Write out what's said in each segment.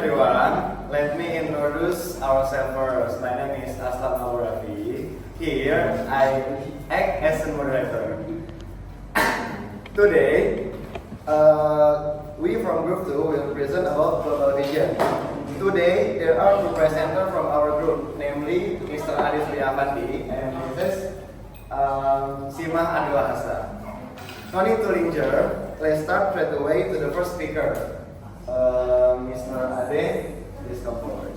everyone. Let me introduce ourselves first. My name is Aslam Aurafi. Here, I act as a moderator. Today, we from Group 2 will present about global vision. Today, there are two presenters from our group, namely Mr. Aris Liavandi and Mrs. Simah Adwahasa. No need to linger. Let's start straight away to the first speaker. Mr. Ade, please come forward.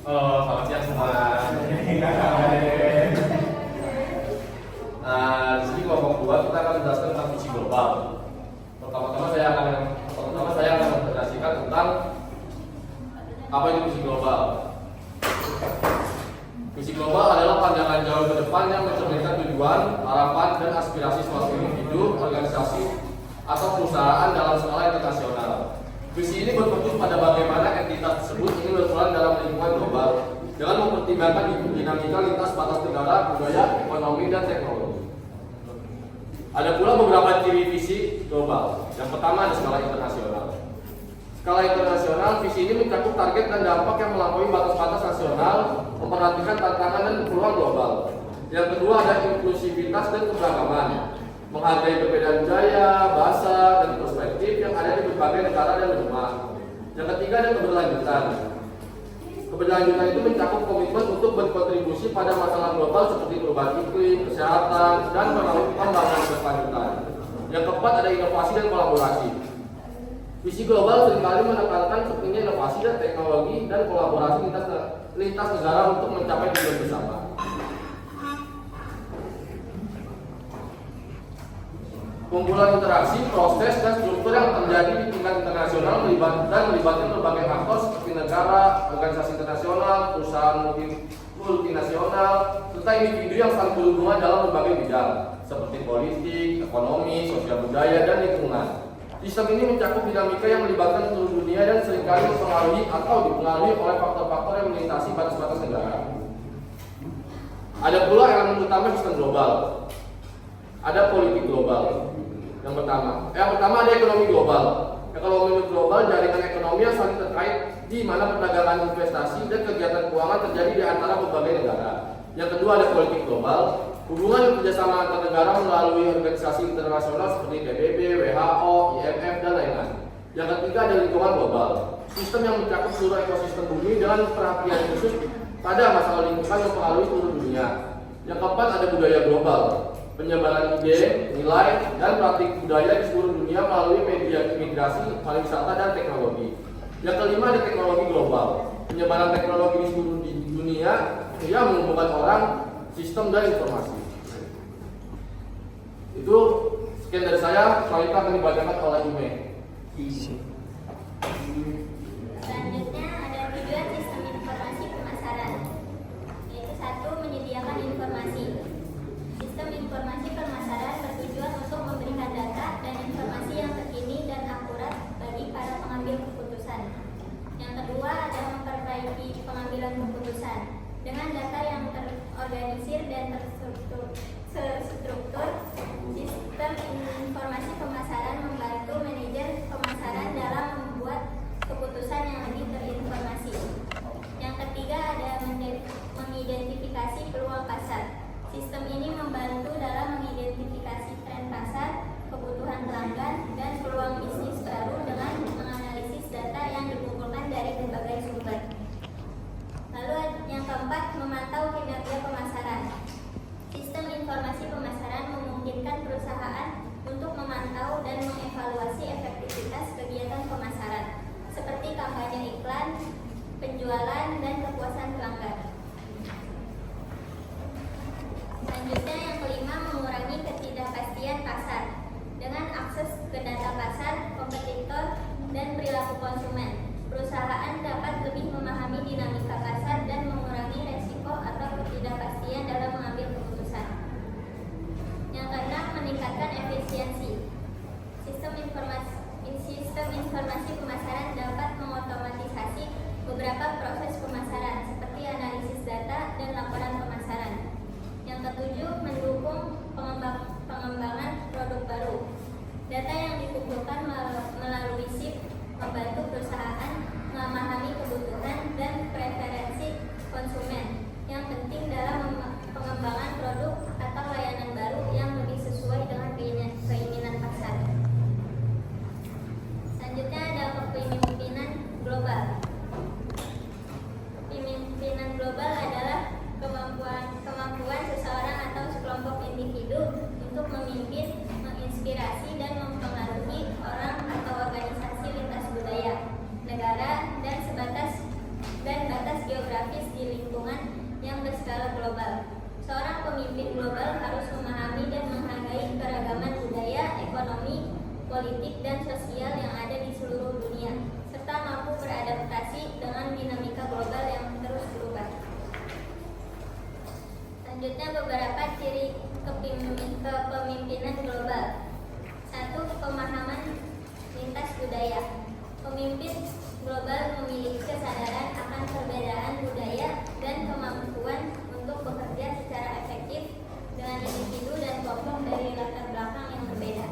Selamat siang semua. Di sini kelompok 2 kita akan menjelaskan tentang visi global. Pertama-tama saya akan mempresentasikan tentang apa itu visi global. Visi global adalah pandangan jauh ke depan yang mencerminkan tujuan, harapan, dan aspirasi suatu individu, organisasi, atau perusahaan dalam skala internasional. Visi ini berfokus pada bagaimana entitas tersebut ingin berperan dalam lingkungan global dengan mempertimbangkan dinamika lintas batas negara, budaya, ekonomi, dan teknologi. Ada pula beberapa ciri visi global. Yang pertama ada skala internasional. Skala internasional, visi ini mencakup target dan dampak yang melampaui batas-batas nasional, memperhatikan tantangan dan peluang global. Yang kedua ada inklusivitas dan keberagaman, menghargai perbedaan budaya, bahasa, dan perspektif yang ada di berbagai negara dan benua. Yang ketiga ada keberlanjutan. Keberlanjutan itu mencakup komitmen untuk berkontribusi pada masalah global seperti perubahan iklim, kesehatan, dan pembangunan berkelanjutan. Yang keempat ada inovasi dan kolaborasi. Visi global seringkali menekankan pentingnya inovasi dan teknologi dan kolaborasi lintas negara untuk mencapai tujuan bersama. Kumpulan interaksi, proses, dan struktur yang terjadi di tingkat internasional melibatkan berbagai aktor seperti negara, organisasi internasional, perusahaan multinasional, serta individu yang saling berhubungan dalam berbagai bidang seperti politik, ekonomi, sosial budaya, dan lingkungan. Sistem ini mencakup dinamika yang melibatkan seluruh dunia dan seringkali mempengaruhi atau dipengaruhi oleh faktor-faktor yang melintasi batas-batas negara. Ada pula elemen utama sistem global. Ada politik global. Yang pertama ada ekonomi global. Ekonomi global jaringan ekonomi yang saling terkait di mana perdagangan, investasi, dan kegiatan keuangan terjadi di antara berbagai negara. Yang kedua ada politik global. Hubungan kerjasama antar negara melalui organisasi internasional seperti PBB, WHO, IMF, dan lain-lain. Yang ketiga ada lingkungan global. Sistem yang mencakup seluruh ekosistem bumi dengan perhatian khusus pada masalah lingkungan yang mempengaruhi seluruh dunia. Yang keempat ada budaya global. Penyebaran ide, nilai, dan praktik budaya di seluruh dunia melalui media imigrasi, pariwisata, dan teknologi. Yang kelima ada teknologi global. Penyebaran teknologi di seluruh dunia yang menghubungkan orang, sistem, dan informasi. Itu sekian dari saya. Selanjutnya akan dibacakan oleh Ime. Selanjutnya ada tujuan sistem informasi pemasaran, yaitu 1. Menyediakan informasi. Sistem informasi pemasaran bertujuan untuk memberikan data dan informasi yang terkini dan akurat bagi para pengambil keputusan. Yang kedua ada memperbaiki pengambilan keputusan dengan data yang terorganisir dan terstruktur. Sistem informasi pemasaran membantu manajer pemasaran dalam membantu perusahaan memahami kebutuhan dan preferensi konsumen yang penting dalam pengembangan produk atau layanan baru yang lebih sesuai dengan keinginan pasar. Selanjutnya ada kepemimpinan global. Kepemimpinan global adalah kemampuan seseorang atau sekelompok individu untuk memimpin, menginspirasi, dan mempengaruhi orang atau organisasi lintas budaya, negara, dan batas geografis di lingkungan yang berskala global. Seorang pemimpin global harus memahami dan menghargai keragaman budaya, ekonomi, politik, dan sosial yang ada di seluruh dunia, serta mampu beradaptasi dengan dinamika global yang terus berubah. Selanjutnya beberapa ciri kepemimpinan global. 1. Pemahaman lintas budaya. Pemimpin global memiliki kesadaran akan perbedaan budaya dan kemampuan untuk bekerja secara efektif dengan individu dan kelompok dari latar belakang yang berbeda.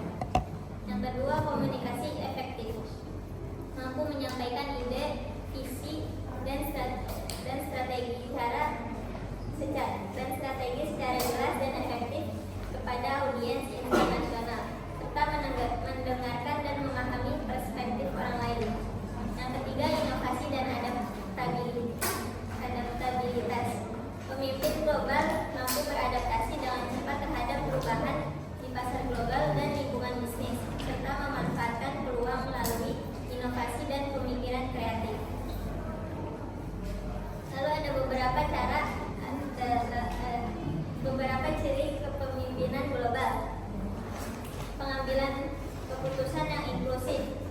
Yang kedua, komunikasi efektif. Mampu menyampaikan ide, visi, dan strategi secara jelas dan efektif kepada audiens internasional, serta mendengarkan dan memahami perspektif orang lain. Yang ketiga, inovasi dan adaptabilitas. Pemimpin global mampu beradaptasi dengan cepat terhadap perubahan di pasar global dan lingkungan bisnis, serta memanfaatkan peluang melalui inovasi dan pemikiran kreatif. Lalu ada beberapa ciri kepemimpinan global. Pengambilan keputusan yang inklusif.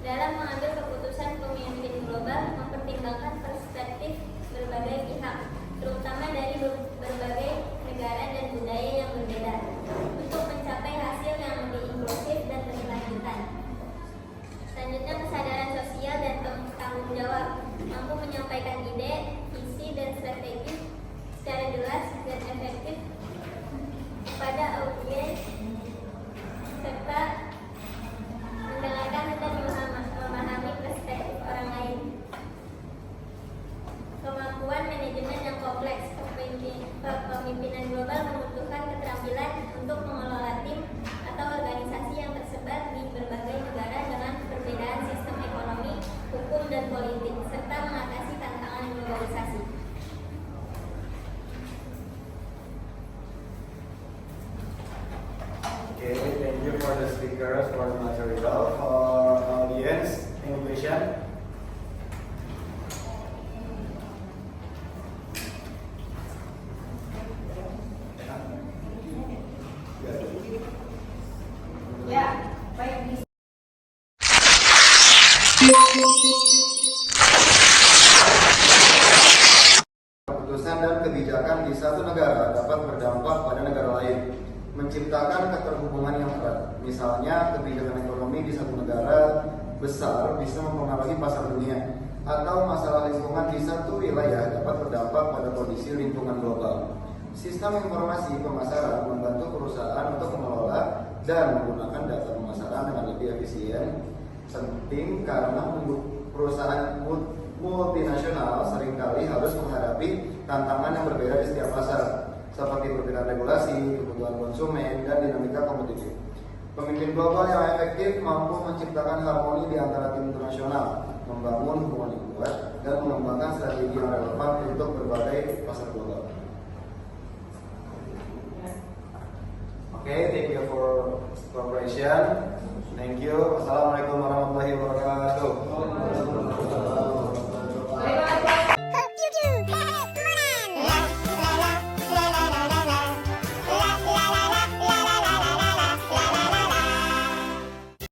Dalam mengambil keputusan, pemimpin global mempertimbangkan perspektif berbagai pihak, terutama dari berbagai negara dan budaya yang berbeda, untuk mencapai hasil yang lebih inklusif dan berkelanjutan. Selanjutnya, kesadaran sosial dan tanggung jawab. Mampu menyampaikan ide, visi, dan strategi secara jelas dan efektif kepada audiens, serta mendengarkan dan memahami perspektif orang lain. Kemampuan manajemen yang kompleks. Kepemimpinan global membutuhkan keterampilan untuk mengelola tim atau organisasi yang tersebar di berbagai negara dengan perbedaan sistem ekonomi, hukum, dan politik, serta mengatasi tantangan globalisasi. Okay, thank you for the speakers for the material. For audience, any question? Ya, baik. Keputusan dan kebijakan di satu negara dapat berdampak pada negara lain, menciptakan keterhubungan yang erat. Misalnya, kebijakan ekonomi di satu negara besar bisa mempengaruhi pasar dunia, atau masalah lingkungan di satu wilayah dapat berdampak pada kondisi lingkungan global. Sistem informasi pemasaran membantu perusahaan untuk mengelola dan menggunakan data pemasaran dengan lebih efisien. Penting karena perusahaan multinasional seringkali harus menghadapi tantangan yang berbeda di setiap pasar, seperti perbedaan regulasi, kebutuhan konsumen, dan dinamika kompetitif. Pemimpin global yang efektif mampu menciptakan harmoni di antara tim internasional, membangun hubungan yang kuat, dan mengembangkan strategi yang relevan untuk berbagai pasar global. Okay, thank you for cooperation. Thank you. Assalamualaikum warahmatullahi wabarakatuh.